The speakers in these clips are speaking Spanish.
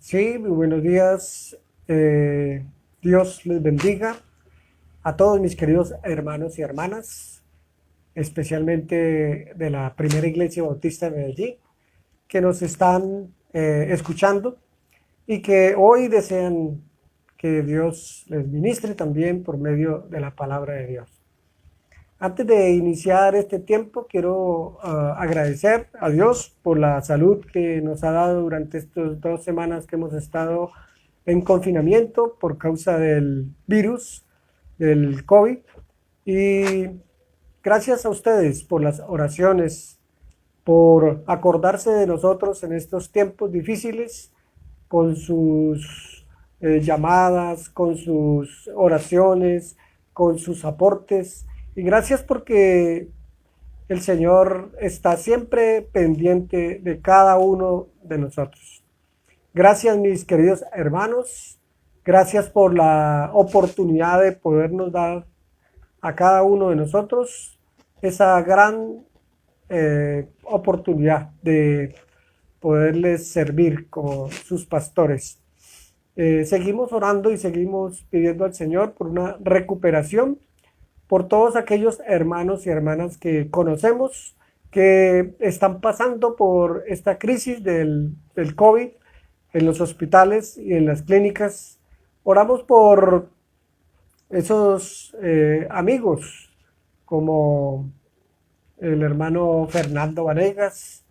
Sí, muy buenos días. Dios les bendiga a todos mis queridos hermanos y hermanas, especialmente de la Primera Iglesia Bautista de Medellín, que nos están escuchando y que hoy desean que Dios les ministre también por medio de la palabra de Dios. Antes de iniciar este tiempo, quiero agradecer a Dios por la salud que nos ha dado durante estas 2 semanas que hemos estado en confinamiento por causa del virus, del COVID. Y gracias a ustedes por las oraciones, por acordarse de nosotros en estos tiempos difíciles, con sus llamadas, con sus oraciones, con sus aportes. Y gracias porque el Señor está siempre pendiente de cada uno de nosotros. Gracias, mis queridos hermanos. Gracias por la oportunidad de podernos dar a cada uno de nosotros esa gran oportunidad de poderles servir como sus pastores. Seguimos orando y seguimos pidiendo al Señor por una recuperación, por todos aquellos hermanos y hermanas que conocemos que están pasando por esta crisis del COVID en los hospitales y en las clínicas. Oramos por esos amigos como el hermano Fernando Vanegas.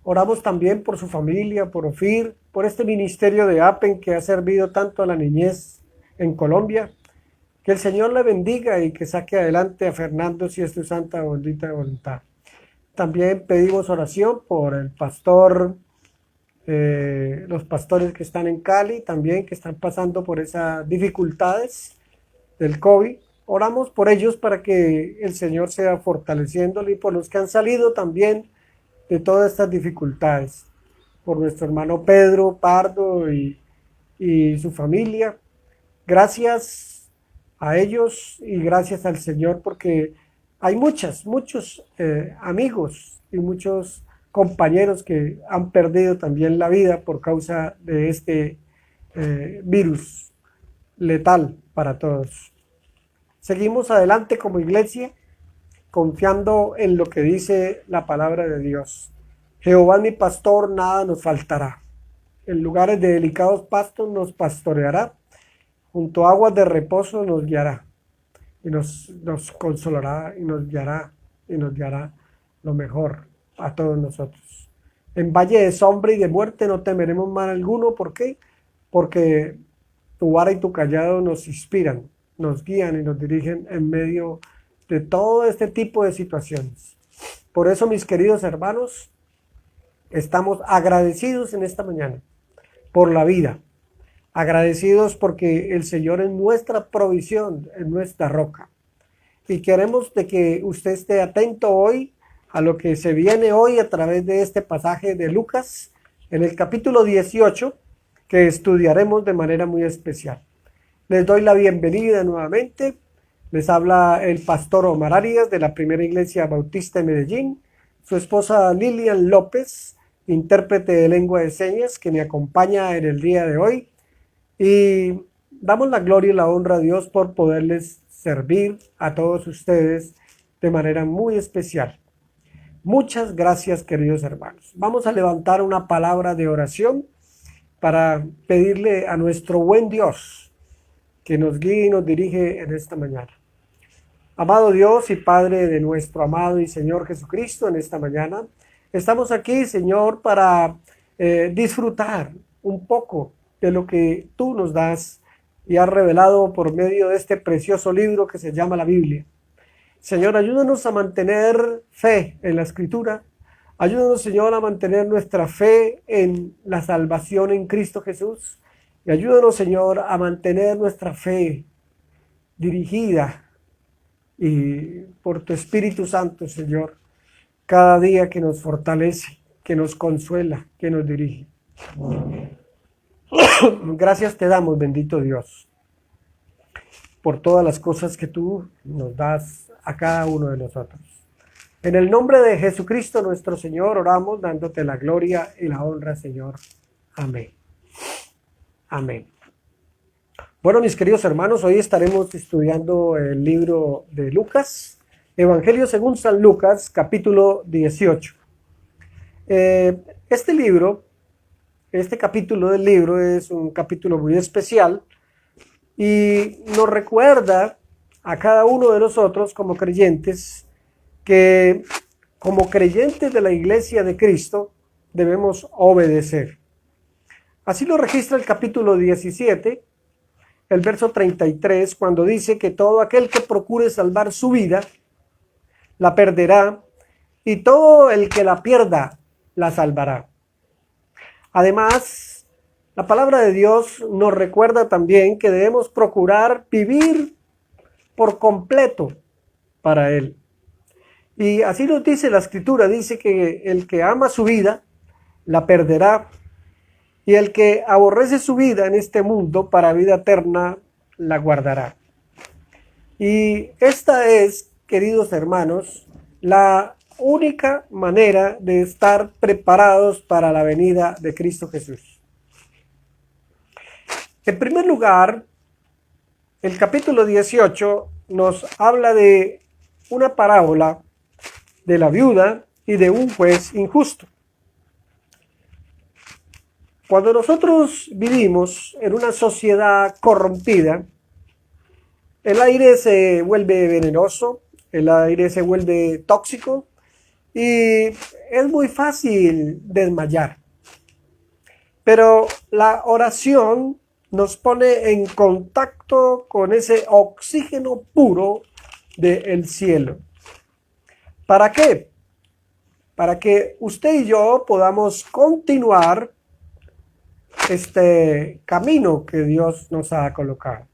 Oramos también por su familia, por Ofir, por este ministerio de APEN que ha servido tanto a la niñez en Colombia. Que el Señor le bendiga y que saque adelante a Fernando si es tu santa bendita voluntad. También pedimos oración por el pastor, los pastores que están en Cali, también que están pasando por esas dificultades del COVID. Oramos por ellos para que el Señor sea fortaleciéndolo y por los que han salido también de todas estas dificultades. Por nuestro hermano Pedro Pardo y su familia. Gracias a ellos y gracias al Señor porque hay muchos amigos y muchos compañeros que han perdido también la vida por causa de este virus letal para todos. Seguimos adelante como iglesia confiando en lo que dice la palabra de Dios. Jehová es mi pastor, nada nos faltará. En lugares de delicados pastos nos pastoreará. Junto a aguas de reposo nos guiará y nos consolará y nos guiará lo mejor a todos nosotros. En valle de sombra y de muerte no temeremos mal alguno. ¿Por qué? Porque tu vara y tu callado nos inspiran, nos guían y nos dirigen en medio de todo este tipo de situaciones. Por eso, mis queridos hermanos, estamos agradecidos en esta mañana por la vida. Agradecidos porque el Señor es nuestra provisión, es nuestra roca. Y queremos de que usted esté atento hoy a lo que se viene hoy a través de este pasaje de Lucas, en el capítulo 18, que estudiaremos de manera muy especial. Les doy la bienvenida nuevamente. Les habla el pastor Omar Arias de la Primera Iglesia Bautista de Medellín, su esposa Lilian López, intérprete de lengua de señas, que me acompaña en el día de hoy. Y damos la gloria y la honra a Dios por poderles servir a todos ustedes de manera muy especial. Muchas gracias, queridos hermanos. Vamos a levantar una palabra de oración para pedirle a nuestro buen Dios que nos guíe y nos dirige en esta mañana. Amado Dios y Padre de nuestro amado y Señor Jesucristo, en esta mañana estamos aquí, Señor, para disfrutar un poco de lo que tú nos das y has revelado por medio de este precioso libro que se llama la Biblia. Señor, ayúdanos a mantener fe en la Escritura. Ayúdanos, Señor, a mantener nuestra fe en la salvación en Cristo Jesús. Y ayúdanos, Señor, a mantener nuestra fe dirigida y por tu Espíritu Santo, Señor, cada día que nos fortalece, que nos consuela, que nos dirige. Gracias te damos, bendito Dios, por todas las cosas que tú nos das a cada uno de nosotros. En el nombre de Jesucristo nuestro Señor oramos, dándote la gloria y la honra, Señor. Amén. Amén. Bueno, mis queridos hermanos, hoy estaremos estudiando el libro de Lucas, Evangelio según San Lucas, capítulo 18. Este libro, este capítulo del libro es un capítulo muy especial y nos recuerda a cada uno de nosotros como creyentes que como creyentes de la Iglesia de Cristo debemos obedecer. Así lo registra el capítulo 17, el verso 33, cuando dice que todo aquel que procure salvar su vida, la perderá, y todo el que la pierda, la salvará. Además, la palabra de Dios nos recuerda también que debemos procurar vivir por completo para Él. Y así nos dice la Escritura, dice que el que ama su vida, la perderá, y el que aborrece su vida en este mundo para vida eterna, la guardará. Y esta es, queridos hermanos, la única manera de estar preparados para la venida de Cristo Jesús. En primer lugar, el capítulo 18 nos habla de una parábola de la viuda y de un juez injusto. Cuando nosotros vivimos en una sociedad corrompida, el aire se vuelve venenoso, el aire se vuelve tóxico y es muy fácil desmayar. Pero la oración nos pone en contacto con ese oxígeno puro del cielo. ¿Para qué? Para que usted y yo podamos continuar este camino que Dios nos ha colocado.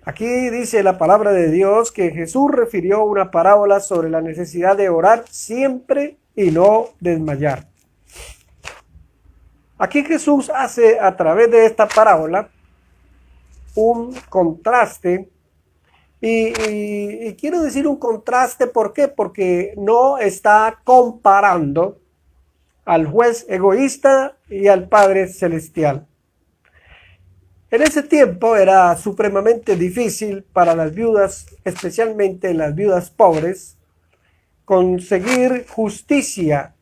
Aquí dice la palabra de Dios que Jesús refirió una parábola sobre la necesidad de orar siempre y no desmayar. Aquí Jesús hace a través de esta parábola un contraste y quiero decir un contraste, ¿por qué? Porque no está comparando al juez egoísta y al Padre Celestial. En ese tiempo era supremamente difícil para las viudas, especialmente las viudas pobres, conseguir justicia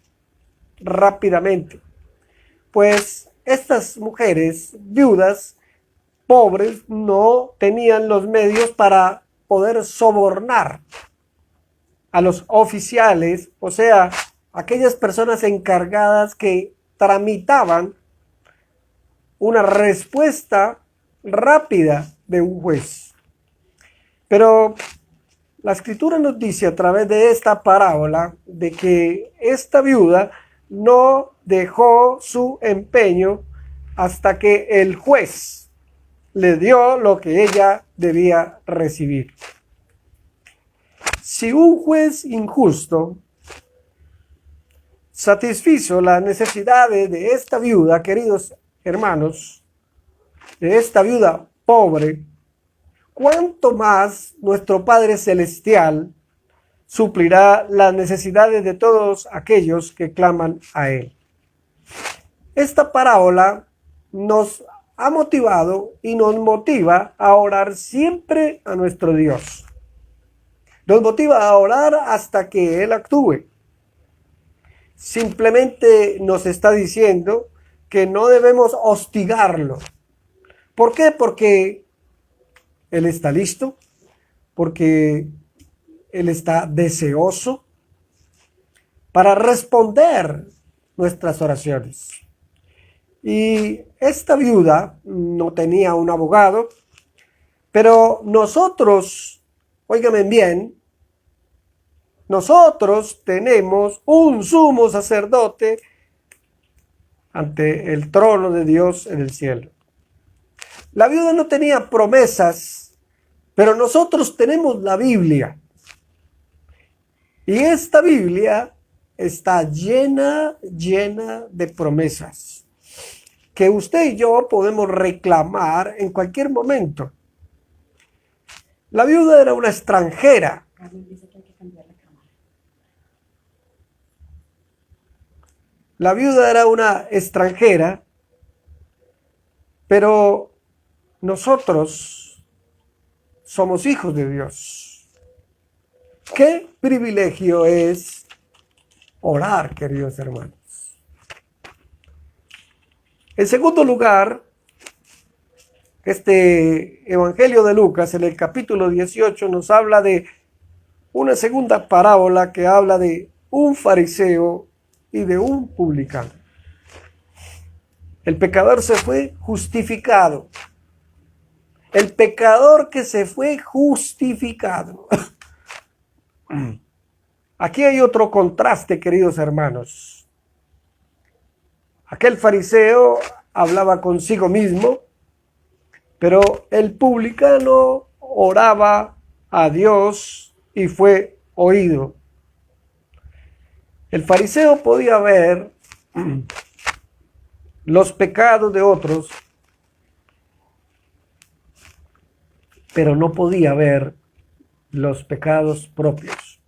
rápidamente. Pues estas mujeres viudas pobres no tenían los medios para poder sobornar a los oficiales, o sea, aquellas personas encargadas que tramitaban una respuesta rápida de un juez. Pero la Escritura nos dice a través de esta parábola de que esta viuda no dejó su empeño hasta que el juez le dio lo que ella debía recibir. Si un juez injusto satisfizo las necesidades de esta viuda, queridos hermanos, de esta viuda pobre, ¿cuánto más nuestro Padre Celestial suplirá las necesidades de todos aquellos que claman a Él? Esta parábola nos ha motivado y nos motiva a orar siempre a nuestro Dios. Nos motiva a orar hasta que Él actúe. Simplemente nos está diciendo que no debemos hostigarlo. ¿Por qué? Porque Él está listo, porque Él está deseoso para responder nuestras oraciones. Y esta viuda no tenía un abogado, pero nosotros, óigame bien, nosotros tenemos un sumo sacerdote ante el trono de Dios en el cielo. La viuda no tenía promesas, pero nosotros tenemos la Biblia. Y esta Biblia está llena de promesas que usted y yo podemos reclamar en cualquier momento. La viuda era una extranjera. La viuda era una extranjera Pero nosotros somos hijos de Dios. ¿Qué privilegio es orar, queridos hermanos? En segundo lugar, este Evangelio de Lucas, en el capítulo 18, nos habla de una segunda parábola que habla de un fariseo y de un publicano. El pecador se fue justificado. El pecador que se fue justificado. Aquí hay otro contraste, queridos hermanos. Aquel fariseo hablaba consigo mismo, pero el publicano oraba a Dios y fue oído. El fariseo podía ver los pecados de otros, pero no podía ver los pecados propios.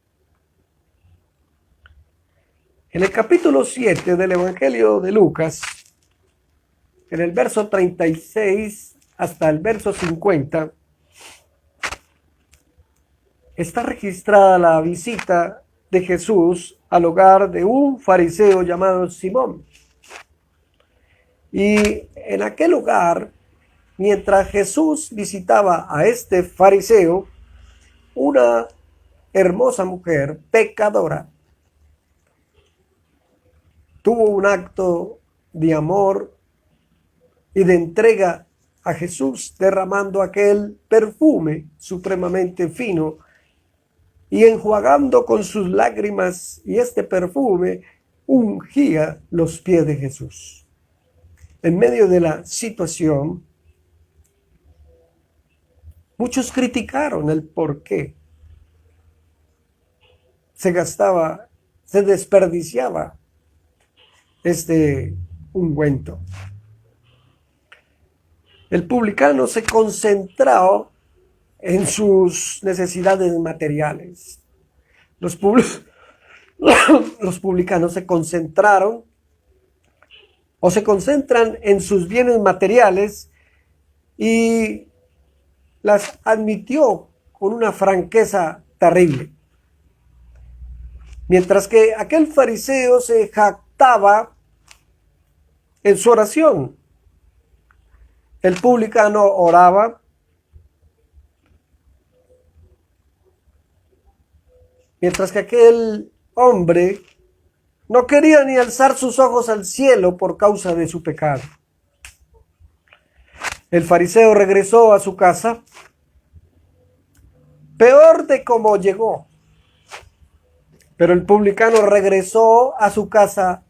En el capítulo 7 del Evangelio de Lucas, en el verso 36 hasta el verso 50, está registrada la visita de Jesús al hogar de un fariseo llamado Simón. Y en aquel lugar, mientras Jesús visitaba a este fariseo, una hermosa mujer pecadora tuvo un acto de amor y de entrega a Jesús, derramando aquel perfume supremamente fino y enjuagando con sus lágrimas, y este perfume ungía los pies de Jesús. En medio de la situación, muchos criticaron el por qué se gastaba, se desperdiciaba este ungüento. El publicano se concentró en sus necesidades materiales. Los publicanos se concentraron o se concentran en sus bienes materiales y las admitió con una franqueza terrible. Mientras que aquel fariseo se jactaba en su oración. El publicano oraba, mientras que aquel hombre no quería ni alzar sus ojos al cielo por causa de su pecado. El fariseo regresó a su casa peor de como llegó, pero el publicano regresó a su casa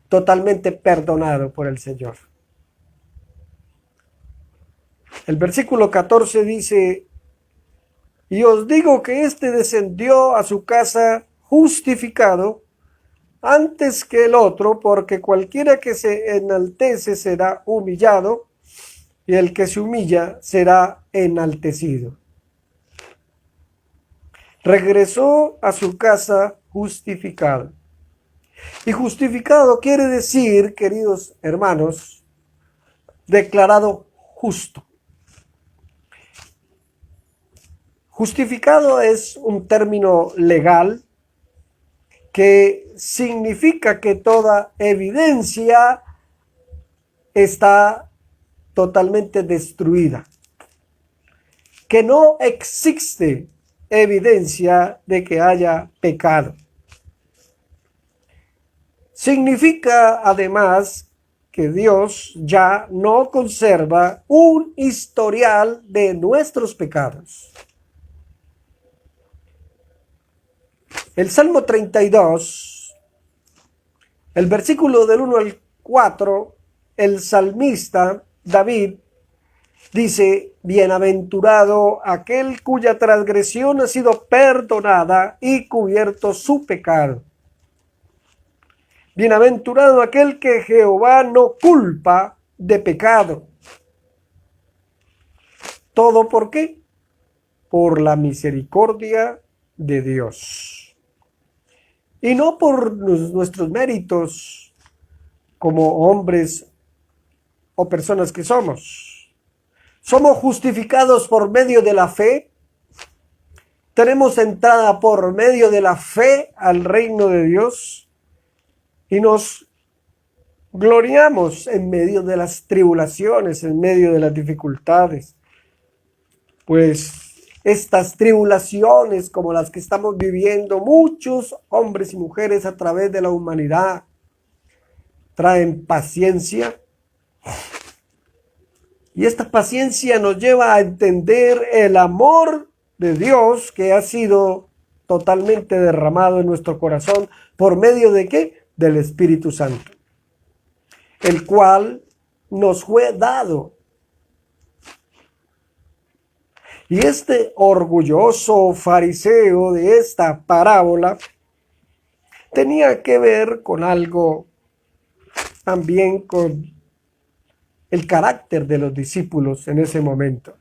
totalmente perdonado por el Señor. El versículo 14 dice: y os digo que éste descendió a su casa justificado antes que el otro, porque cualquiera que se enaltece será humillado, y el que se humilla será enaltecido. Regresó a su casa justificado. Y justificado quiere decir, queridos hermanos, declarado justo. Justificado es un término legal que significa que toda evidencia está totalmente destruida, que no existe evidencia de que haya pecado. Significa además que Dios ya no conserva un historial de nuestros pecados. El Salmo 32, el versículo del 1 al 4, el salmista David dice: bienaventurado aquel cuya transgresión ha sido perdonada y cubierto su pecado. Bienaventurado aquel que Jehová no culpa de pecado. ¿Todo por qué? Por la misericordia de Dios. Y no por nuestros méritos como hombres o personas que somos. Somos justificados por medio de la fe. Tenemos entrada por medio de la fe al reino de Dios y nos gloriamos en medio de las tribulaciones, en medio de las dificultades. Pues estas tribulaciones como las que estamos viviendo muchos hombres y mujeres a través de la humanidad traen paciencia. Y esta paciencia nos lleva a entender el amor de Dios que ha sido totalmente derramado en nuestro corazón. ¿Por medio de qué? Del Espíritu Santo, el cual nos fue dado. Y este orgulloso fariseo de esta parábola tenía que ver con algo, también con el carácter de los discípulos en ese momento.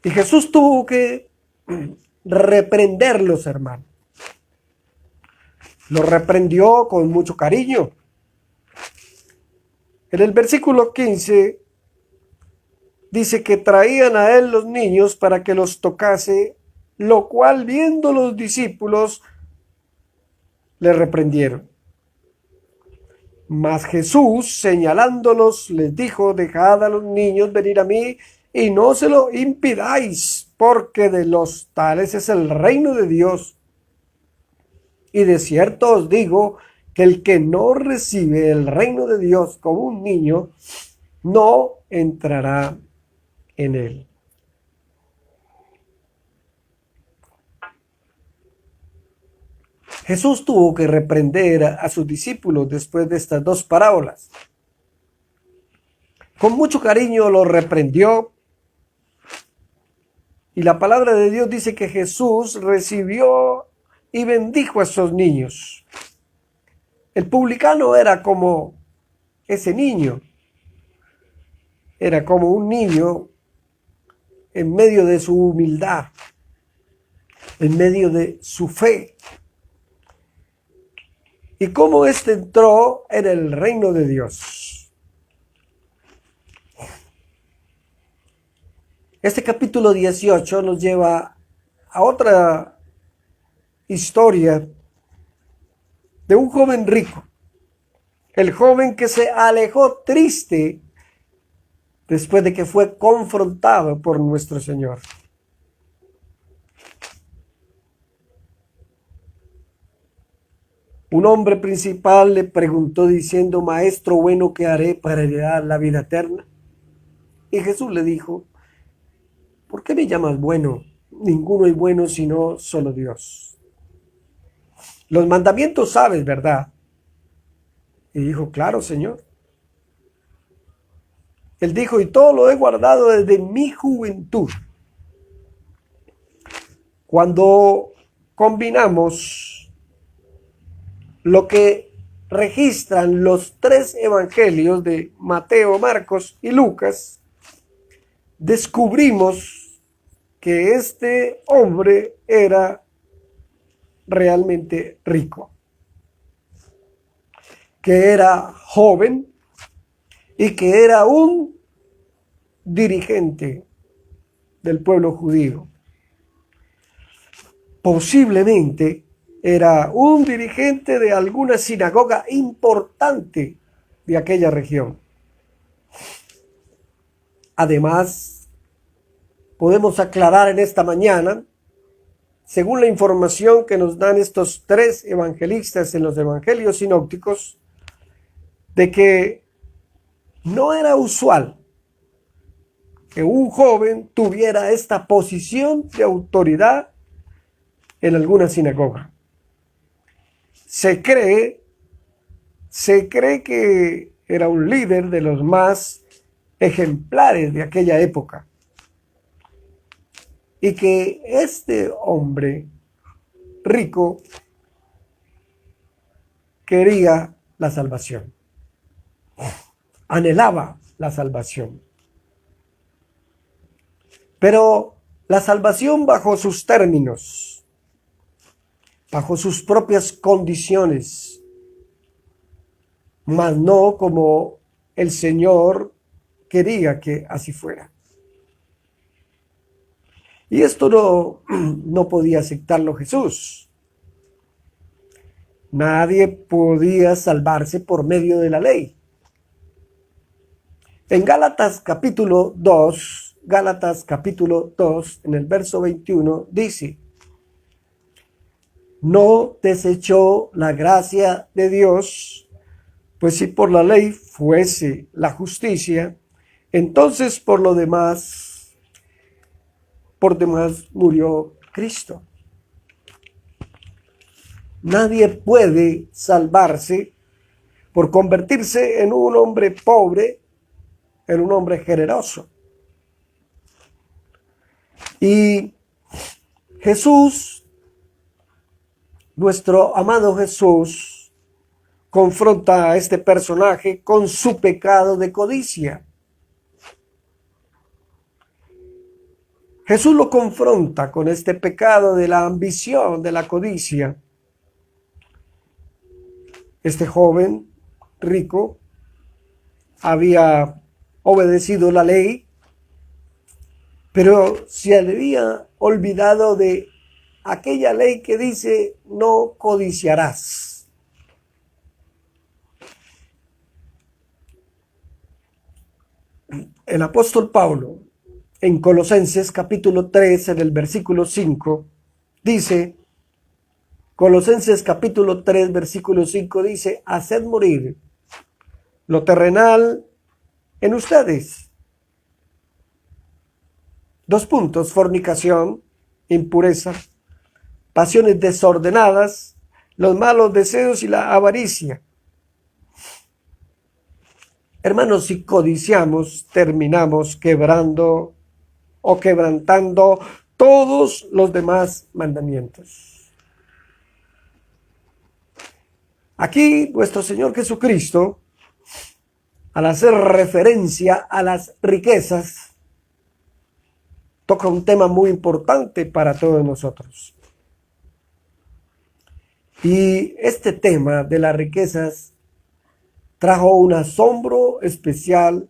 Y Jesús tuvo que reprenderlos, hermano. Los reprendió con mucho cariño. En el versículo 15 dice que traían a él los niños para que los tocase, lo cual viendo los discípulos le reprendieron. Mas Jesús, señalándolos, les dijo: dejad a los niños venir a mí y no se lo impidáis, porque de los tales es el reino de Dios. Y de cierto os digo que el que no recibe el reino de Dios como un niño, no entrará en él. Jesús tuvo que reprender a sus discípulos después de estas dos parábolas. Con mucho cariño los reprendió. Y la palabra de Dios dice que Jesús recibió y bendijo a esos niños. El publicano era como ese niño. Era como un niño en medio de su humildad, en medio de su fe. Y cómo éste entró en el reino de Dios. Este capítulo 18 nos lleva a otra historia de un joven rico. El joven que se alejó triste después de que fue confrontado por nuestro Señor. Un hombre principal le preguntó diciendo: Maestro bueno, ¿qué haré para heredar la vida eterna? Y Jesús le dijo: ¿por qué me llamas bueno? Ninguno es bueno sino solo Dios. Los mandamientos sabes, ¿verdad? Y dijo: claro, Señor. Él dijo: y todo lo he guardado desde mi juventud. Cuando combinamos lo que registran los tres evangelios de Mateo, Marcos y Lucas, descubrimos que este hombre era realmente rico, que era joven y que era un dirigente del pueblo judío. Posiblemente era un dirigente de alguna sinagoga importante de aquella región. Además, podemos aclarar en esta mañana, según la información que nos dan estos tres evangelistas en los evangelios sinópticos, de que no era usual que un joven tuviera esta posición de autoridad en alguna sinagoga. Se cree que era un líder de los más ejemplares de aquella época. Y que este hombre rico quería la salvación. Anhelaba la salvación. Pero la salvación bajo sus términos, bajo sus propias condiciones, mas no como el Señor quería que así fuera. Y esto no podía aceptarlo Jesús. Nadie podía salvarse por medio de la ley. En Gálatas capítulo 2, en el verso 21, dice: no desechó la gracia de Dios, pues si por la ley fuese la justicia, entonces por demás murió Cristo. Nadie puede salvarse por convertirse en un hombre pobre, en un hombre generoso. Y Jesús, nuestro amado Jesús, confronta a este personaje con su pecado de codicia. Jesús lo confronta con este pecado de la ambición, de la codicia. Este joven rico había obedecido la ley, pero se había olvidado de aquella ley que dice: no codiciarás. El apóstol Pablo, en Colosenses capítulo 3, en el versículo 5, dice, Colosenses capítulo 3, versículo 5 dice: haced morir lo terrenal en ustedes. Fornicación, impureza, pasiones desordenadas, los malos deseos y la avaricia. Hermanos, si codiciamos, terminamos quebrando o quebrantando todos los demás mandamientos. Aquí nuestro Señor Jesucristo, al hacer referencia a las riquezas, toca un tema muy importante para todos nosotros. Y este tema de las riquezas trajo un asombro especial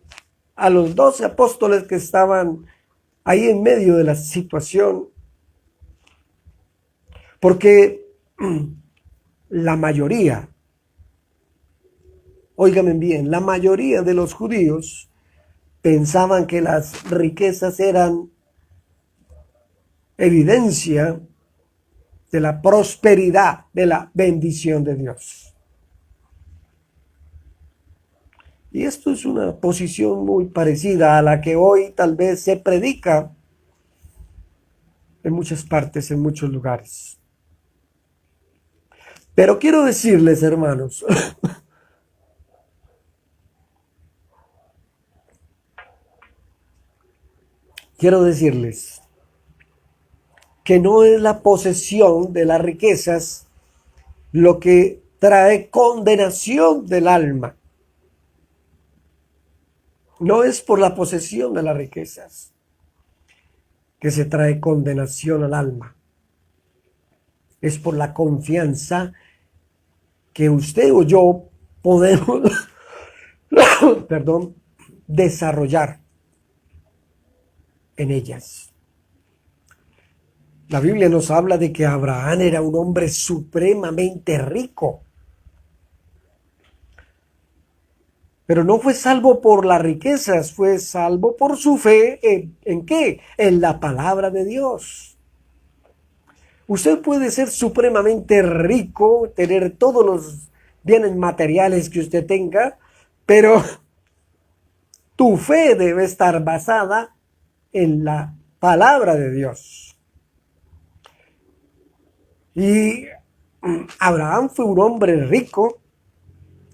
a los 12 apóstoles que estaban ahí en medio de la situación, porque la mayoría, óigame bien, la mayoría de los judíos pensaban que las riquezas eran evidencia de la prosperidad, de la bendición de Dios. Y esto es una posición muy parecida a la que hoy tal vez se predica en muchas partes, en muchos lugares. Pero quiero decirles, hermanos, que no es la posesión de las riquezas lo que trae condenación del alma. No es por la posesión de las riquezas que se trae condenación al alma. Es por la confianza que usted o yo podemos desarrollar en ellas. La Biblia nos habla de que Abraham era un hombre supremamente rico. Pero no fue salvo por las riquezas, fue salvo por su fe. ¿En qué? En la palabra de Dios. Usted puede ser supremamente rico, tener todos los bienes materiales que usted tenga, pero tu fe debe estar basada en la palabra de Dios. Y Abraham fue un hombre rico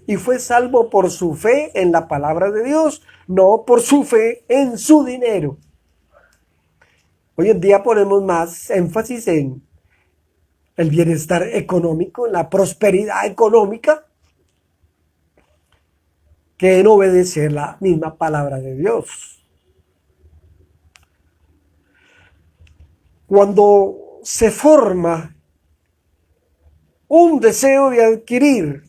y fue salvo por su fe en la palabra de Dios, no por su fe en su dinero. Hoy en día ponemos más énfasis en el bienestar económico, en la prosperidad económica, que en obedecer la misma palabra de Dios. Cuando se forma un deseo de adquirir,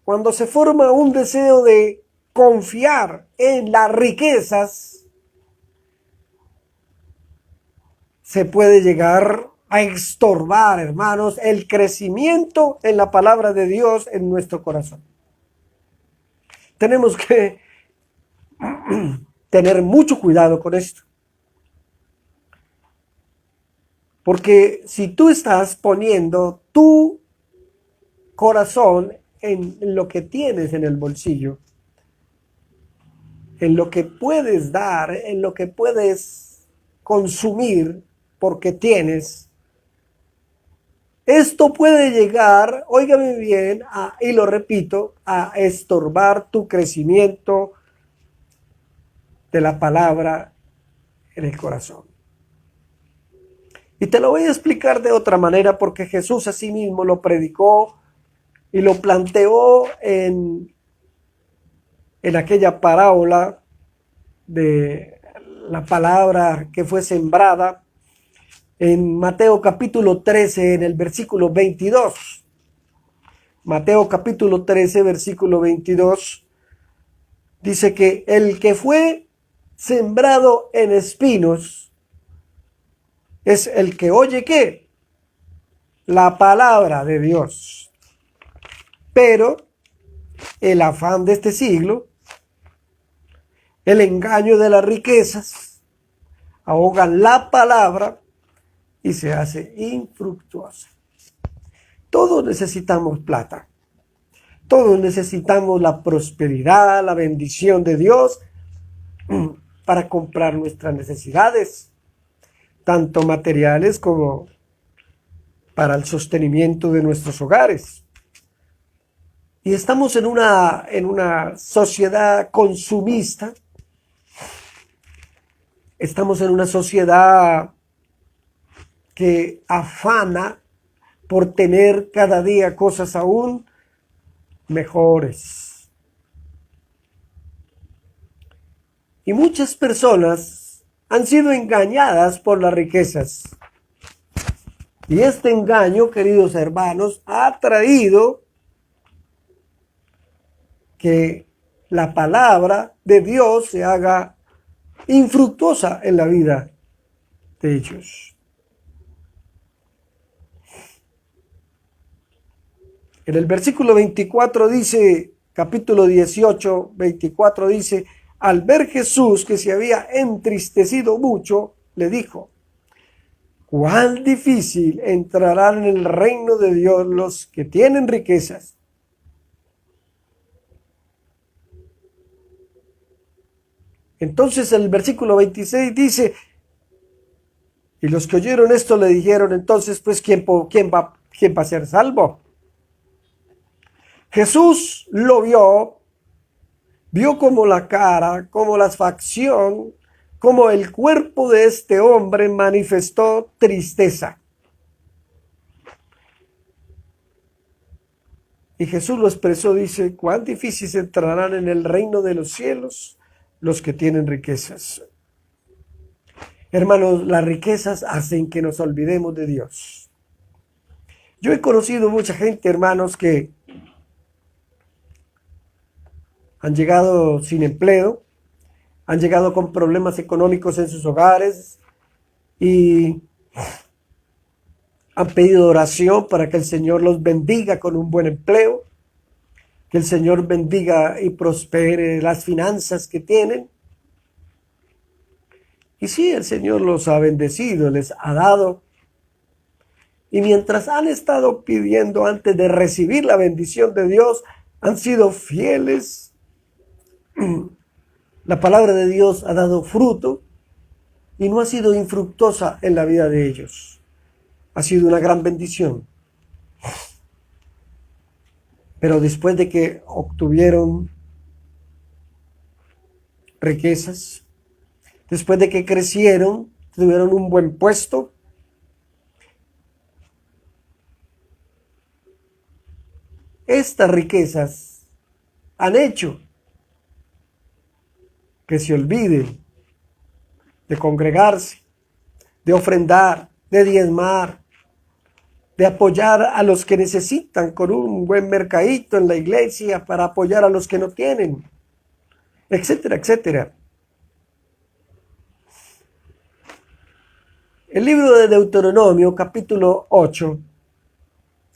cuando se forma un deseo de confiar en las riquezas, se puede llegar a estorbar, hermanos, el crecimiento en la palabra de Dios en nuestro corazón. Tenemos que tener mucho cuidado con esto. Porque si tú estás poniendo tu corazón en lo que tienes en el bolsillo, en lo que puedes dar, en lo que puedes consumir porque tienes, esto puede llegar, óigame bien, y lo repito, a estorbar tu crecimiento de la palabra en el corazón. Y te lo voy a explicar de otra manera porque Jesús a sí mismo lo predicó y lo planteó en aquella parábola de la palabra que fue sembrada en Mateo capítulo 13, en el versículo 22. Mateo capítulo 13, versículo 22, dice que el que fue sembrado en espinos es el que oye ¿qué? La palabra de Dios. Pero el afán de este siglo, el engaño de las riquezas, ahogan la palabra y se hace infructuosa. Todos necesitamos plata. Todos necesitamos la prosperidad, la bendición de Dios para comprar nuestras necesidades, tanto materiales como para el sostenimiento de nuestros hogares. Y estamos en una sociedad consumista. Estamos en una sociedad que afana por tener cada día cosas aún mejores. Y muchas personas han sido engañadas por las riquezas. Y este engaño, queridos hermanos, ha traído que la palabra de Dios se haga infructuosa en la vida de ellos. En el versículo 24 dice, capítulo 18, 24 dice, al ver Jesús que se había entristecido mucho, le dijo, cuán difícil entrarán en el reino de Dios los que tienen riquezas. Entonces el versículo 26 dice, y los que oyeron esto le dijeron, entonces, pues, ¿quién va a ser salvo? Jesús lo vio como la cara, como la facción, como el cuerpo de este hombre manifestó tristeza. Y Jesús lo expresó, dice, cuán difícil entrarán en el reino de los cielos los que tienen riquezas. Hermanos, las riquezas hacen que nos olvidemos de Dios. Yo he conocido mucha gente, hermanos, que han llegado sin empleo, han llegado con problemas económicos en sus hogares y han pedido oración para que el Señor los bendiga con un buen empleo, que el Señor bendiga y prospere las finanzas que tienen. Y sí, el Señor los ha bendecido, les ha dado. Y mientras han estado pidiendo antes de recibir la bendición de Dios, han sido fieles. La palabra de Dios ha dado fruto y no ha sido infructuosa en la vida de ellos. Ha sido una gran bendición. Pero después de que obtuvieron riquezas, después de que crecieron, tuvieron un buen puesto, estas riquezas han hecho que se olviden de congregarse, de ofrendar, de diezmar, de apoyar a los que necesitan con un buen mercadito en la iglesia para apoyar a los que no tienen. etcétera, etcétera. El libro de Deuteronomio, capítulo 8,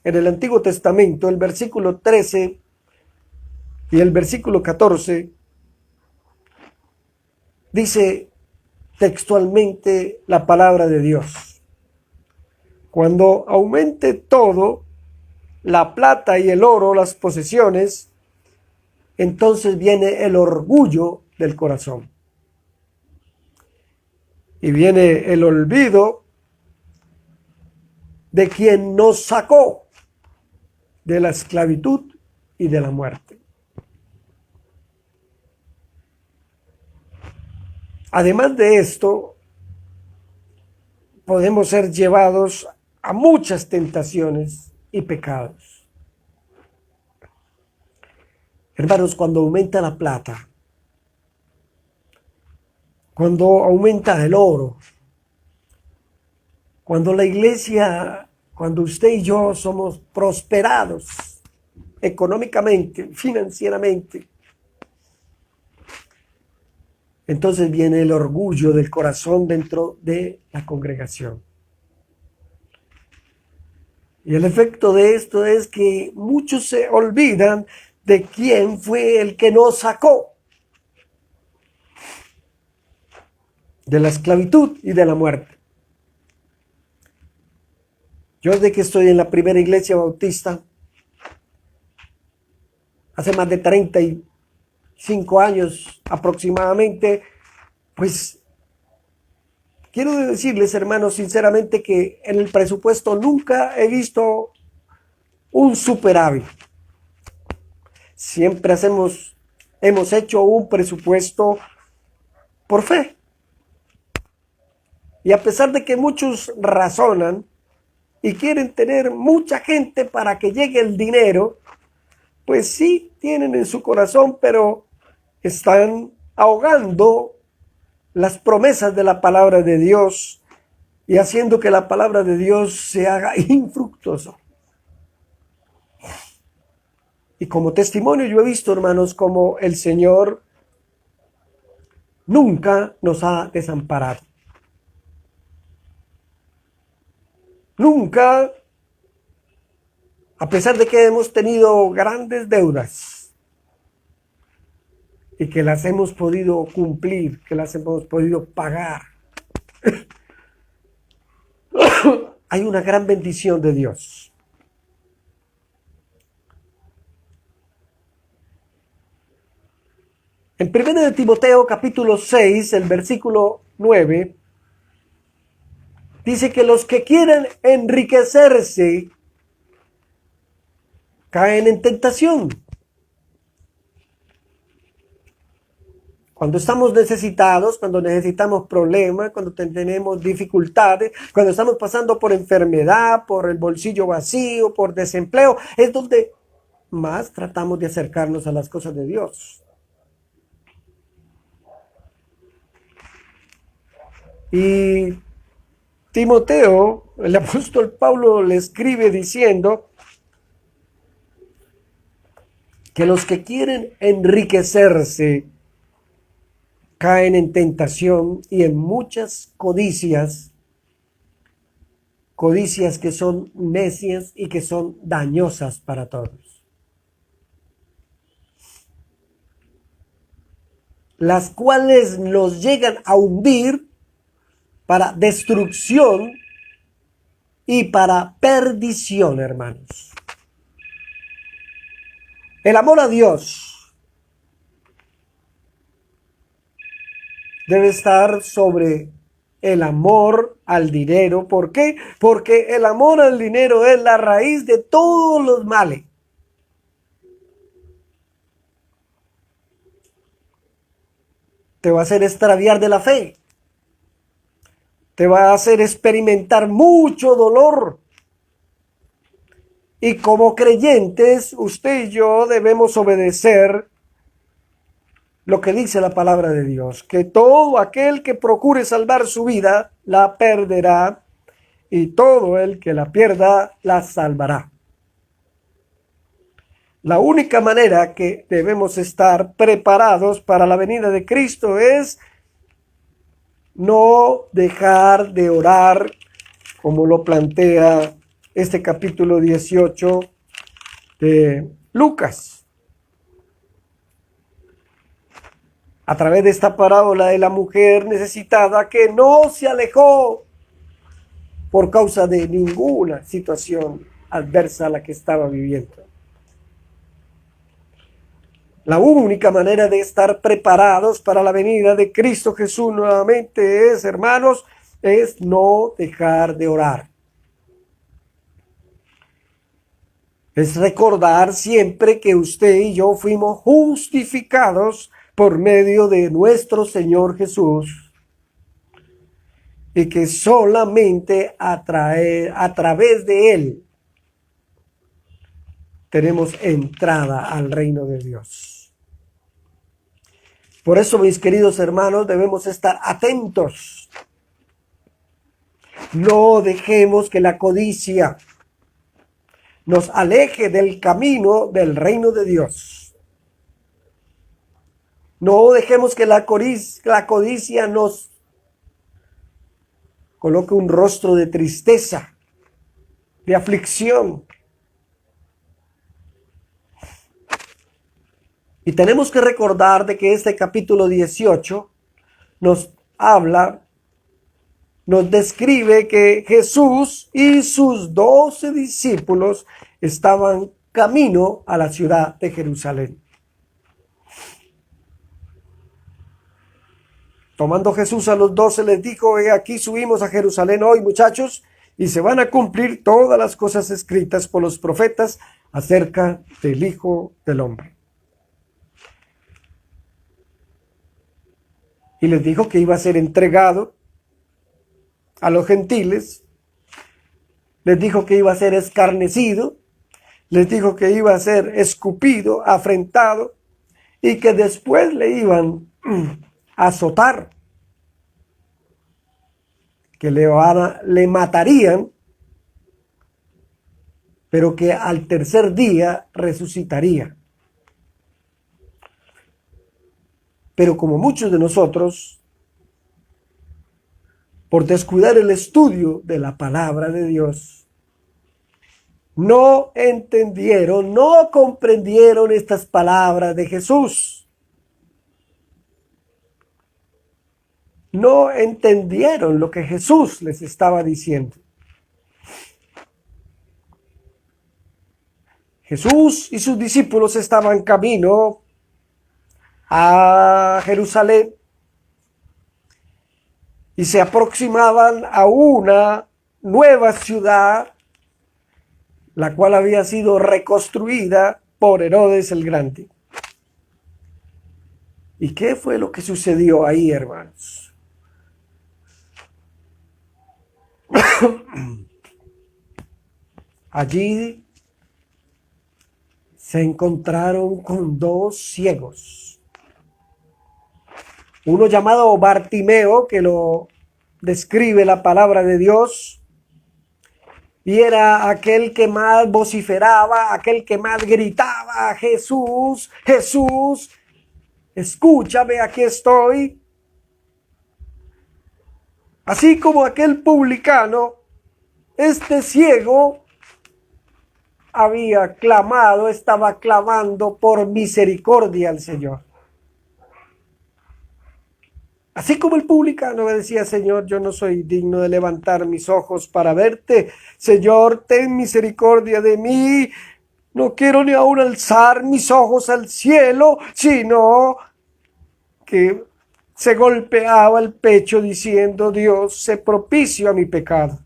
en el Antiguo Testamento, el versículo 13 y el versículo 14, dice textualmente la palabra de Dios: cuando aumente todo, la plata y el oro, las posesiones, entonces viene el orgullo del corazón. Y viene el olvido de quien nos sacó de la esclavitud y de la muerte. Además de esto, podemos ser llevados a muchas tentaciones y pecados. Hermanos, cuando aumenta la plata, cuando aumenta el oro, cuando la iglesia, cuando usted y yo somos prosperados económicamente, financieramente, entonces viene el orgullo del corazón dentro de la congregación. Y el efecto de esto es que muchos se olvidan de quién fue el que nos sacó de la esclavitud y de la muerte. Yo desde que estoy en la primera iglesia bautista, hace más de 35 años aproximadamente, pues quiero decirles, hermanos, sinceramente, que en el presupuesto nunca he visto un superávit. Siempre hemos hecho un presupuesto por fe. Y a pesar de que muchos razonan y quieren tener mucha gente para que llegue el dinero, pues sí tienen en su corazón, pero están ahogando las promesas de la palabra de Dios y haciendo que la palabra de Dios se haga infructuosa. Y como testimonio yo he visto, hermanos, como el Señor nunca nos ha desamparado. Nunca, a pesar de que hemos tenido grandes deudas y que las hemos podido cumplir, que las hemos podido pagar, hay una gran bendición de Dios. En 1 de Timoteo capítulo 6, el versículo 9, dice que los que quieren enriquecerse caen en tentación. Cuando estamos necesitados, cuando necesitamos problemas, cuando tenemos dificultades, cuando estamos pasando por enfermedad, por el bolsillo vacío, por desempleo, es donde más tratamos de acercarnos a las cosas de Dios. Y Timoteo, el apóstol Pablo, le escribe diciendo que los que quieren enriquecerse caen en tentación y en muchas codicias que son necias y que son dañosas para todos, las cuales nos llegan a hundir para destrucción y para perdición, hermanos. El amor a Dios debe estar sobre el amor al dinero. ¿Por qué? Porque el amor al dinero es la raíz de todos los males. Te va a hacer extraviar de la fe. Te va a hacer experimentar mucho dolor. Y como creyentes, usted y yo debemos obedecer lo que dice la palabra de Dios, que todo aquel que procure salvar su vida, la perderá, y todo el que la pierda, la salvará. La única manera que debemos estar preparados para la venida de Cristo es no dejar de orar, como lo plantea este capítulo 18 de Lucas. A través de esta parábola de la mujer necesitada que no se alejó por causa de ninguna situación adversa a la que estaba viviendo. La única manera de estar preparados para la venida de Cristo Jesús nuevamente es, hermanos, es no dejar de orar. Es recordar siempre que usted y yo fuimos justificados por medio de nuestro Señor Jesús y que solamente a través de Él tenemos entrada al reino de Dios. Por eso, mis queridos hermanos, debemos estar atentos. No dejemos que la codicia nos aleje del camino del reino de Dios. No dejemos que la codicia nos coloque un rostro de tristeza, de aflicción. Y tenemos que recordar de que este capítulo 18 nos habla, nos describe que Jesús y sus 12 discípulos estaban camino a la ciudad de Jerusalén. Tomando Jesús a los 12 les dijo: he aquí subimos a Jerusalén hoy, muchachos, y se van a cumplir todas las cosas escritas por los profetas acerca del Hijo del Hombre. Y les dijo que iba a ser entregado a los gentiles, les dijo que iba a ser escarnecido, les dijo que iba a ser escupido, afrentado, y que después le iban a azotar, que le matarían, pero que al tercer día resucitaría. Pero como muchos de nosotros, por descuidar el estudio de la palabra de Dios, no entendieron, no comprendieron estas palabras de Jesús. No entendieron lo que Jesús les estaba diciendo. Jesús y sus discípulos estaban camino a Jerusalén y se aproximaban a una nueva ciudad, la cual había sido reconstruida por Herodes el Grande. ¿Y qué fue lo que sucedió ahí, hermanos? Allí se encontraron con dos ciegos. Uno llamado Bartimeo, que lo describe la palabra de Dios, y era aquel que más vociferaba, aquel que más gritaba: Jesús, Jesús, escúchame, aquí estoy. Así como aquel publicano, este ciego había clamado, estaba clamando por misericordia al Señor. Así como el publicano decía: Señor, yo no soy digno de levantar mis ojos para verte. Señor, ten misericordia de mí. No quiero ni aún alzar mis ojos al cielo, sino que se golpeaba el pecho diciendo: Dios, sé propicio a mi pecado.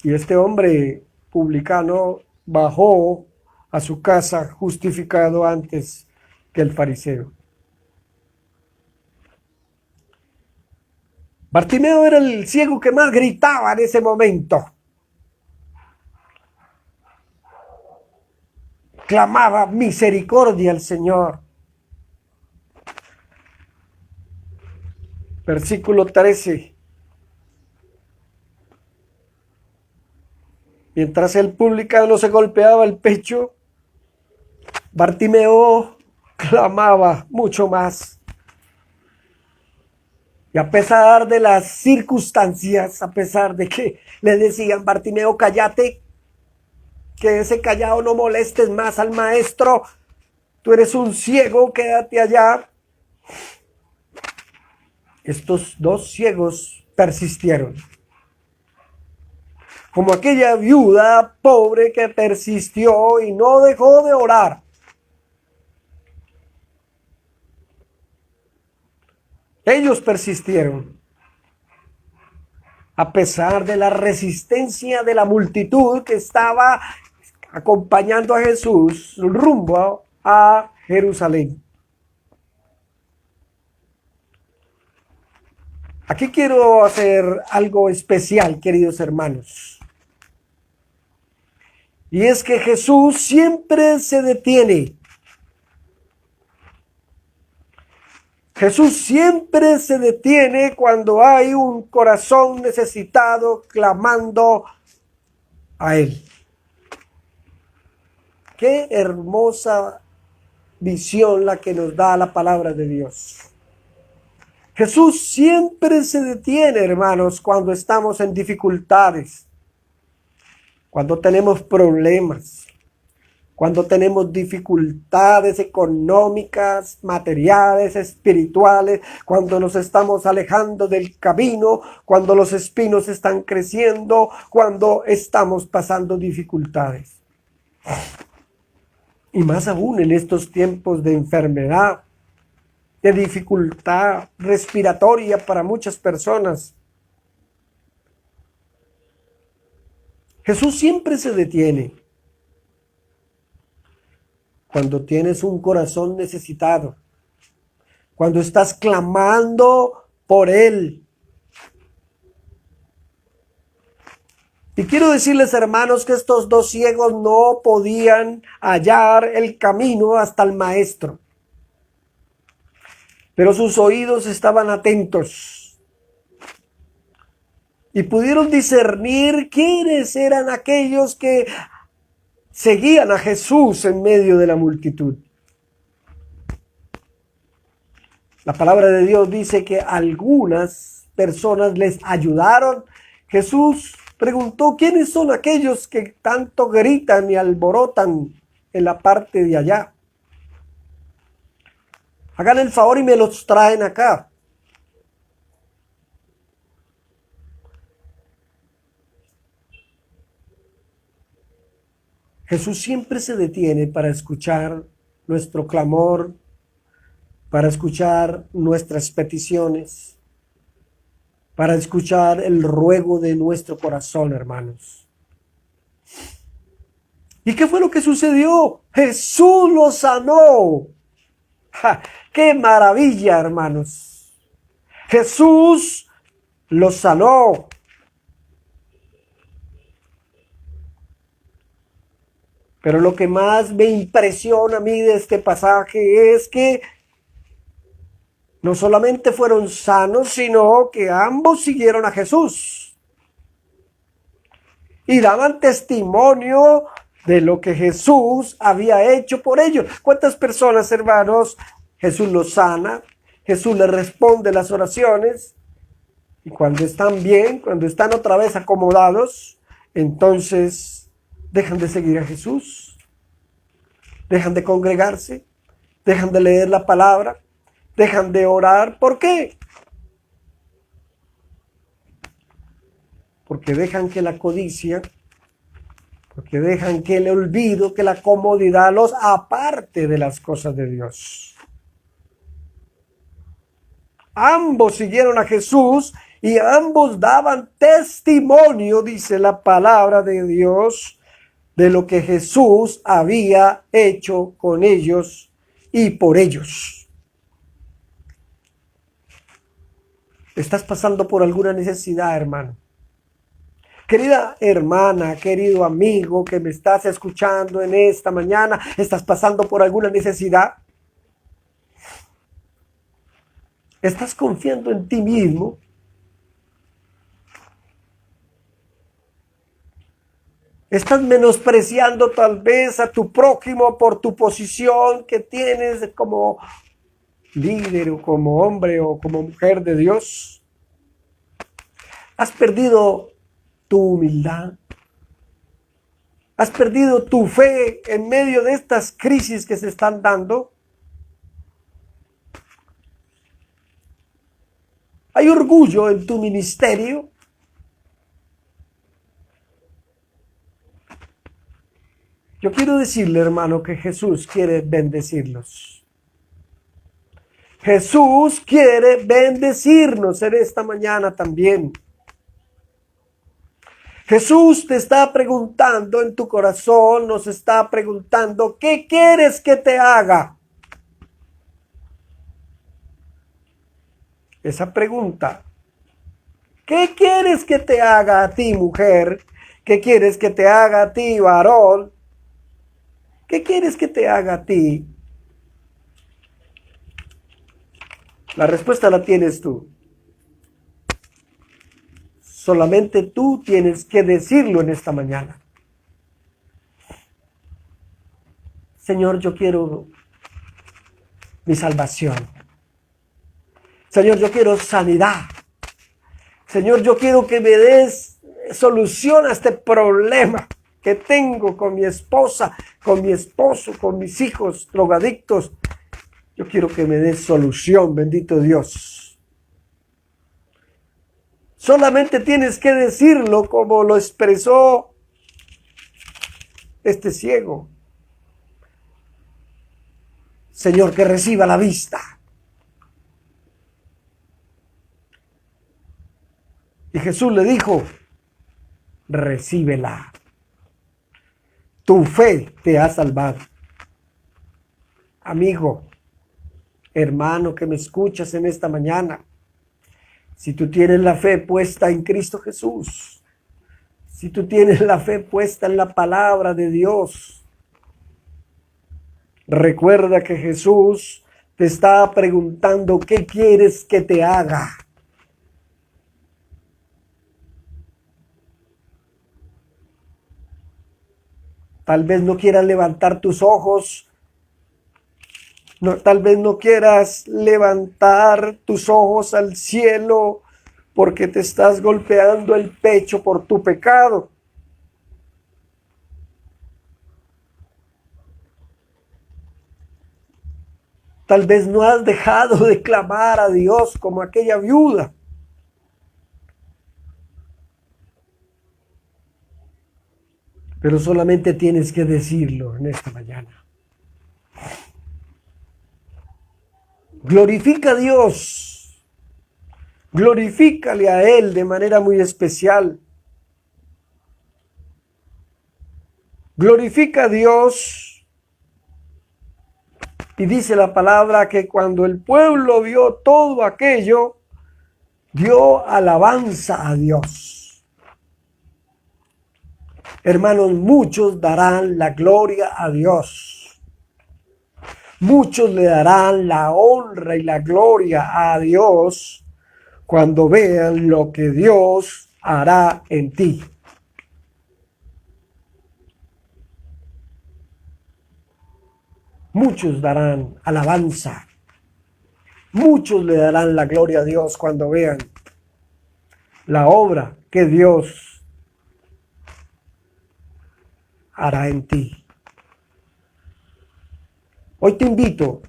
Y este hombre publicano bajó a su casa justificado antes que el fariseo. Bartimeo era el ciego que más gritaba en ese momento. Clamaba misericordia al Señor. Versículo 13. Mientras el publicano se golpeaba el pecho, Bartimeo clamaba mucho más. Y a pesar de las circunstancias, a pesar de que le decían, Bartimeo, cállate, quédese callado, no molestes más al maestro, tú eres un ciego, quédate allá. Estos dos ciegos persistieron. Como aquella viuda pobre que persistió y no dejó de orar. Ellos persistieron. A pesar de la resistencia de la multitud que estaba acompañando a Jesús rumbo a Jerusalén. Aquí quiero hacer algo especial, queridos hermanos. Y es que Jesús siempre se detiene. Jesús siempre se detiene cuando hay un corazón necesitado clamando a Él. Qué hermosa visión la que nos da la palabra de Dios. Jesús siempre se detiene, hermanos, cuando estamos en dificultades, cuando tenemos problemas, cuando tenemos dificultades económicas, materiales, espirituales, cuando nos estamos alejando del camino, cuando los espinos están creciendo, cuando estamos pasando dificultades. Y más aún en estos tiempos de enfermedad, de dificultad respiratoria para muchas personas. Jesús siempre se detiene cuando tienes un corazón necesitado, cuando estás clamando por Él. Y quiero decirles, hermanos, que estos dos ciegos no podían hallar el camino hasta el maestro, pero sus oídos estaban atentos y pudieron discernir quiénes eran aquellos que seguían a Jesús en medio de la multitud. La palabra de Dios dice que algunas personas les ayudaron. Jesús preguntó, ¿quiénes son aquellos que tanto gritan y alborotan en la parte de allá? Hagan el favor y me los traen acá. Jesús siempre se detiene para escuchar nuestro clamor, para escuchar nuestras peticiones, para escuchar el ruego de nuestro corazón, hermanos. ¿Y qué fue lo que sucedió? Jesús los sanó. ¡Ja! ¡Qué maravilla, hermanos! Jesús los sanó. Pero lo que más me impresiona a mí de este pasaje es que no solamente fueron sanos, sino que ambos siguieron a Jesús y daban testimonio de lo que Jesús había hecho por ellos. ¿Cuántas personas, hermanos, Jesús los sana, Jesús les responde las oraciones, y cuando están bien, cuando están otra vez acomodados, entonces dejan de seguir a Jesús, dejan de congregarse, dejan de leer la palabra, dejan de orar? ¿Por qué? Porque dejan que la codicia, porque dejan que el olvido, que la comodidad los aparte de las cosas de Dios. Ambos siguieron a Jesús y ambos daban testimonio, dice la palabra de Dios, de lo que Jesús había hecho con ellos y por ellos. ¿Estás pasando por alguna necesidad, hermano? Querida hermana, querido amigo que me estás escuchando en esta mañana, ¿estás pasando por alguna necesidad? ¿Estás confiando en ti mismo? Estás menospreciando tal vez a tu prójimo por tu posición que tienes como líder o como hombre o como mujer de Dios. Has perdido tu humildad. Has perdido tu fe en medio de estas crisis que se están dando. Hay orgullo en tu ministerio. Yo quiero decirle, hermano, que Jesús quiere bendecirlos. Jesús quiere bendecirnos en esta mañana también. Jesús te está preguntando en tu corazón, nos está preguntando, ¿qué quieres que te haga? Esa pregunta, ¿qué quieres que te haga a ti, mujer? ¿Qué quieres que te haga a ti, varón? ¿Qué quieres que te haga a ti? La respuesta la tienes tú. Solamente tú tienes que decirlo en esta mañana. Señor, yo quiero mi salvación. Señor, yo quiero sanidad. Señor, yo quiero que me des solución a este problema que tengo con mi esposa, con mi esposo, con mis hijos drogadictos. Yo quiero que me des solución, bendito Dios. Solamente tienes que decirlo como lo expresó este ciego. Señor, que reciba la vista. Y Jesús le dijo, recíbela. Tu fe te ha salvado. Amigo, hermano que me escuchas en esta mañana, si tú tienes la fe puesta en Cristo Jesús, si tú tienes la fe puesta en la palabra de Dios, recuerda que Jesús te está preguntando, ¿qué quieres que te haga? Tal vez no quieras levantar tus ojos. No, tal vez no quieras levantar tus ojos al cielo porque te estás golpeando el pecho por tu pecado. Tal vez no has dejado de clamar a Dios como aquella viuda. Pero solamente tienes que decirlo en esta mañana. Glorifica a Dios. Glorifícale a Él de manera muy especial. Glorifica a Dios. Y dice la palabra que cuando el pueblo vio todo aquello, dio alabanza a Dios. Hermanos, muchos darán la gloria a Dios. Muchos le darán la honra y la gloria a Dios cuando vean lo que Dios hará en ti. Muchos darán alabanza. Muchos le darán la gloria a Dios cuando vean la obra que Dios hará en ti. Hoy te invito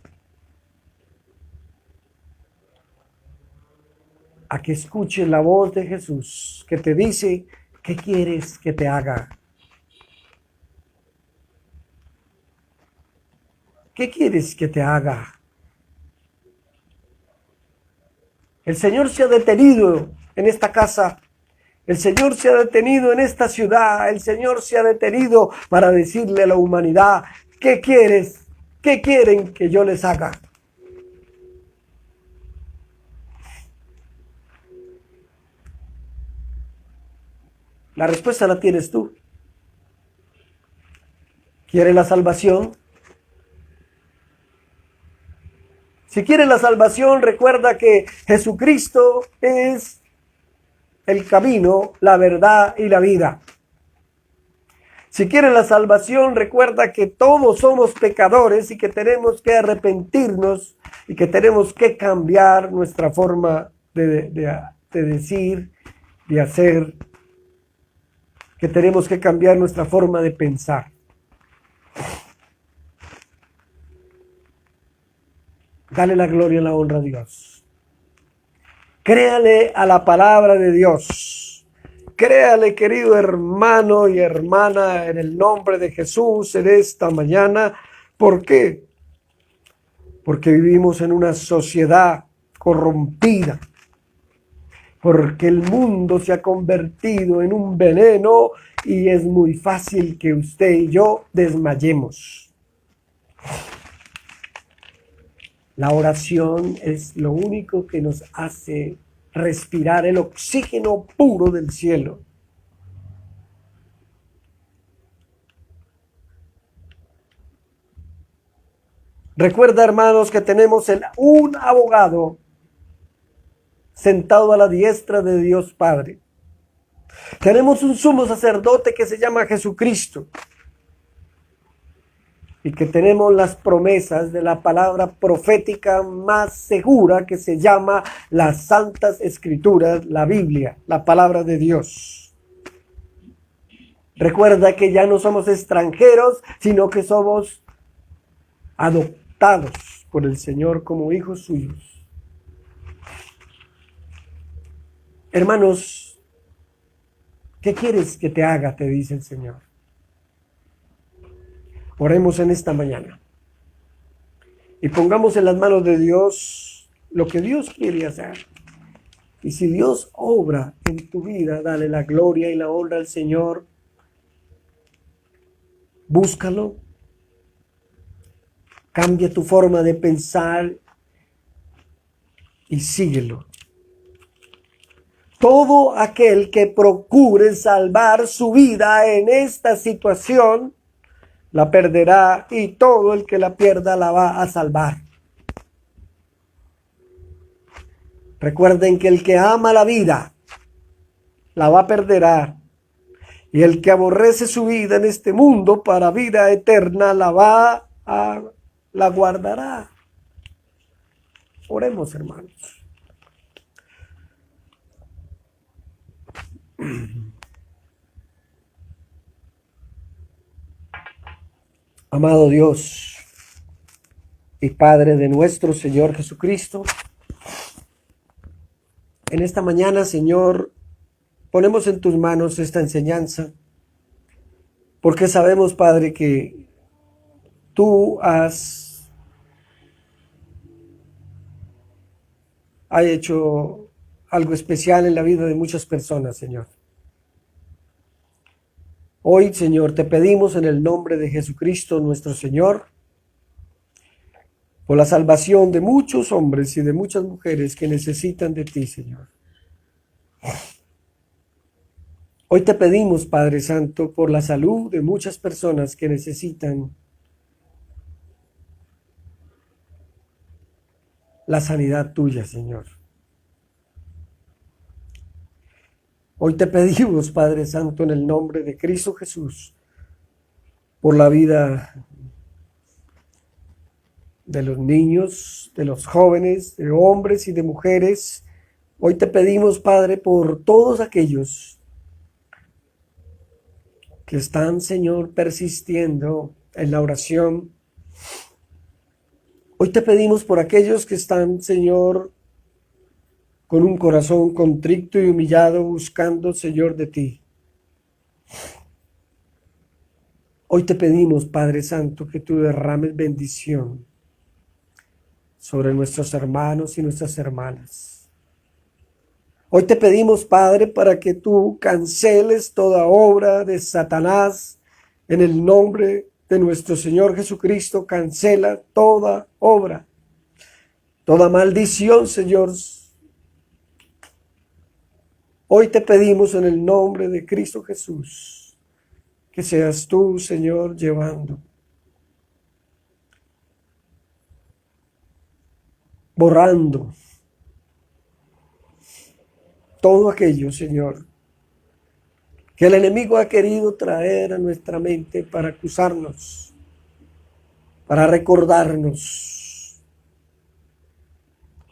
a que escuches la voz de Jesús que te dice, ¿qué quieres que te haga? ¿Qué quieres que te haga? El Señor se ha detenido en esta casa. El Señor se ha detenido en esta ciudad. El Señor se ha detenido para decirle a la humanidad, ¿qué quieres? ¿Qué quieren que yo les haga? La respuesta la tienes tú. ¿Quieres la salvación? Si quieres la salvación, recuerda que Jesucristo es el camino, la verdad y la vida. Si quieres la salvación, recuerda que todos somos pecadores y que tenemos que arrepentirnos y que tenemos que cambiar nuestra forma de decir, de hacer, que tenemos que cambiar nuestra forma de pensar. Dale la gloria y la honra a Dios. Créale a la palabra de Dios. Créale, querido hermano y hermana, en el nombre de Jesús en esta mañana. ¿Por qué? Porque vivimos en una sociedad corrompida. Porque el mundo se ha convertido en un veneno y es muy fácil que usted y yo desmayemos. La oración es lo único que nos hace respirar el oxígeno puro del cielo. Recuerda, hermanos, que tenemos un abogado sentado a la diestra de Dios Padre. Tenemos un sumo sacerdote que se llama Jesucristo. Y que tenemos las promesas de la palabra profética más segura que se llama las Santas Escrituras, la Biblia, la palabra de Dios. Recuerda que ya no somos extranjeros, sino que somos adoptados por el Señor como hijos suyos. Hermanos, ¿qué quieres que te haga? Te dice el Señor. Oremos en esta mañana y pongamos en las manos de Dios lo que Dios quiere hacer. Y si Dios obra en tu vida, dale la gloria y la honra al Señor. Búscalo. Cambia tu forma de pensar y síguelo. Todo aquel que procure salvar su vida en esta situación, la perderá, y todo el que la pierda la va a salvar. Recuerden que el que ama la vida la va a perder, y el que aborrece su vida en este mundo para vida eterna la guardará. Oremos, hermanos. Amado Dios y Padre de nuestro Señor Jesucristo, en esta mañana, Señor, ponemos en tus manos esta enseñanza, porque sabemos, Padre, que tú has hecho algo especial en la vida de muchas personas, Señor. Hoy, Señor, te pedimos en el nombre de Jesucristo, nuestro Señor, por la salvación de muchos hombres y de muchas mujeres que necesitan de ti, Señor. Hoy te pedimos, Padre Santo, por la salud de muchas personas que necesitan la sanidad tuya, Señor. Hoy te pedimos, Padre Santo, en el nombre de Cristo Jesús, por la vida de los niños, de los jóvenes, de hombres y de mujeres. Hoy te pedimos, Padre, por todos aquellos que están, Señor, persistiendo en la oración. Hoy te pedimos por aquellos que están, Señor, con un corazón contrito y humillado, buscando, Señor, de ti. Hoy te pedimos, Padre Santo, que tú derrames bendición sobre nuestros hermanos y nuestras hermanas. Hoy te pedimos, Padre, para que tú canceles toda obra de Satanás en el nombre de nuestro Señor Jesucristo. Cancela toda obra, toda maldición, Señor. Hoy te pedimos en el nombre de Cristo Jesús que seas tú, Señor, llevando, borrando todo aquello, Señor, que el enemigo ha querido traer a nuestra mente para acusarnos, para recordarnos.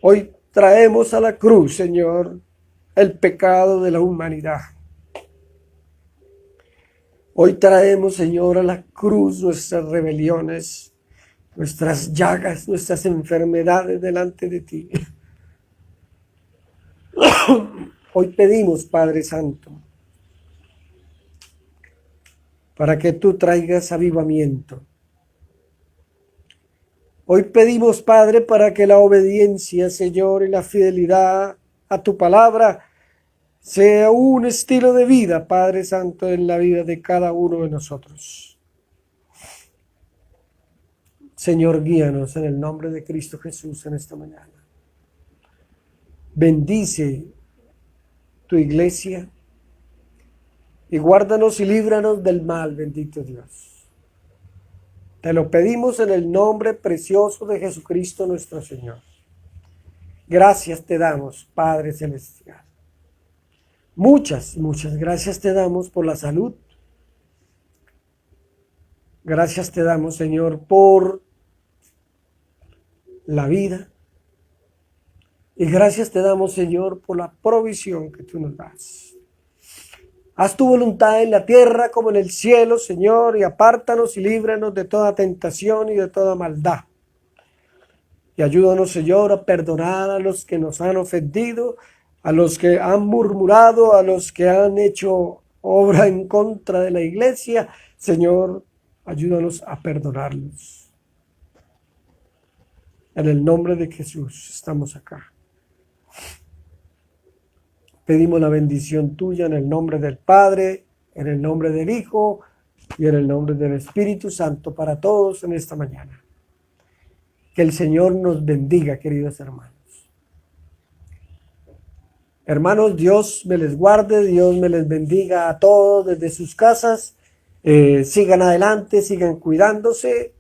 Hoy traemos a la cruz, Señor, el pecado de la humanidad. Hoy traemos, Señor, a la cruz nuestras rebeliones, nuestras llagas, nuestras enfermedades delante de ti. Hoy pedimos, Padre Santo, para que tú traigas avivamiento. Hoy pedimos, Padre, para que la obediencia, Señor, y la fidelidad a tu palabra sea un estilo de vida, Padre Santo, en la vida de cada uno de nosotros. Señor, guíanos en el nombre de Cristo Jesús en esta mañana. Bendice tu iglesia y guárdanos y líbranos del mal, bendito Dios. Te lo pedimos en el nombre precioso de Jesucristo nuestro Señor. Gracias te damos, Padre Celestial. Muchas gracias te damos por la salud. Gracias te damos, Señor, por la vida. Y gracias te damos, Señor, por la provisión que tú nos das. Haz tu voluntad en la tierra como en el cielo, Señor, y apártanos y líbranos de toda tentación y de toda maldad. Y ayúdanos, Señor, a perdonar a los que nos han ofendido, a los que han murmurado, a los que han hecho obra en contra de la iglesia. Señor, ayúdanos a perdonarlos. En el nombre de Jesús estamos acá. Pedimos la bendición tuya en el nombre del Padre, en el nombre del Hijo y en el nombre del Espíritu Santo para todos en esta mañana. Que el Señor nos bendiga, queridos hermanos. Hermanos, Dios me les guarde, Dios me les bendiga a todos desde sus casas. Sigan adelante, sigan cuidándose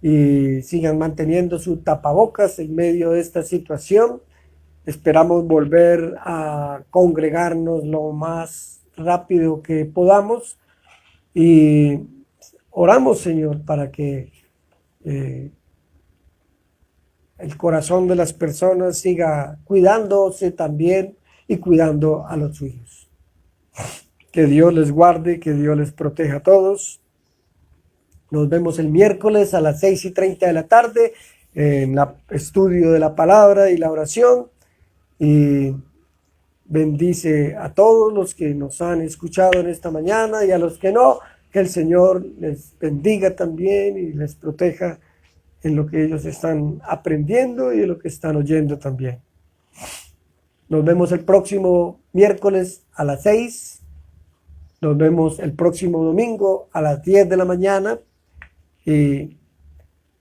y sigan manteniendo su tapabocas en medio de esta situación. Esperamos volver a congregarnos lo más rápido que podamos y oramos, Señor, para que el corazón de las personas siga cuidándose también y cuidando a los suyos. Que Dios les guarde, que Dios les proteja a todos. Nos vemos el miércoles a las 6:30 de la tarde en el estudio de la palabra y la oración. Y bendice a todos los que nos han escuchado en esta mañana y a los que no, que el Señor les bendiga también y les proteja en lo que ellos están aprendiendo y en lo que están oyendo también. Nos vemos el próximo miércoles a las 6. Nos vemos el próximo domingo a las 10 de la mañana. Y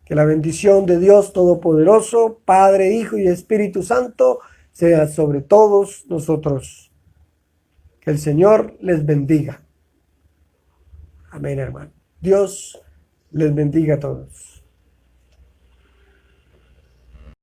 que la bendición de Dios Todopoderoso, Padre, Hijo y Espíritu Santo, sea sobre todos nosotros. Que el Señor les bendiga. Amén, hermano. Dios les bendiga a todos.